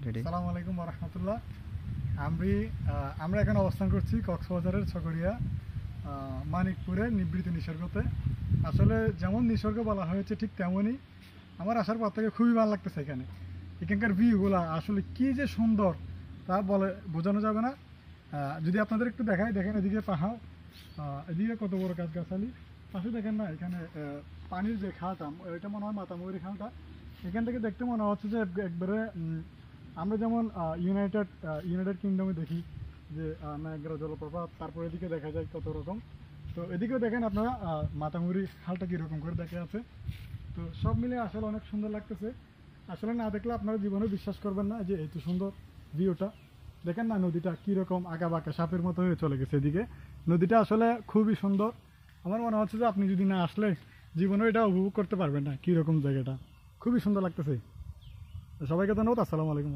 আসসালামু আলাইকুম ওয়া রাহমাতুল্লাহ। আমরা এখন অবস্থান করছি কক্সবাজারের ছগড়িয়া মানিকপুরের নিবৃত নিসর্গতে। আসলে যেমন নিসর্গ বলা হয়েছে ঠিক তেমনই আমার আসার পর থেকে খুবই ভালো লাগতেছে। এখানকার ভিউগুলা আসলে কি যে সুন্দর তা বলে বোঝানো যাবে না। যদি আপনাদের একটু দেখাই, দেখেন এদিকে পাহাড়, এদিকে কত বড় গাছগাছালি, পাশে দেখেন না এখানে পানির যে খালটা, এটা মনে হয় মাতামুহুরী খালটা। এখান থেকে দেখতে মনে হচ্ছে যে একবারে আমরা যেমন ইউনাইটেড কিংডমে দেখি যে নায়াগ্রা জলপ্রপাত, তারপর এদিকে দেখা যায় কত রকম। তো এদিকেও দেখেন আপনারা মাতামুহুরী খালটা কীরকম করে দেখা আছে। তো সব মিলে আসলে অনেক সুন্দর লাগতেছে। আসলে না দেখলে আপনারা জীবনে বিশ্বাস করবেন না যে এত সুন্দর ভিউটা। দেখেন না নদীটা কীরকম আঁকা বাঁকা সাপের মতো হয়ে চলে গেছে এদিকে। নদীটা আসলে খুবই সুন্দর। আমার মনে হচ্ছে যে আপনি যদি না আসলে জীবনে এটা উপভোগ করতে পারবেন না, কীরকম জায়গাটা খুবই সুন্দর লাগতেছে। সবাইকে ধন্যবাদ। আসসালামু আলাইকুম।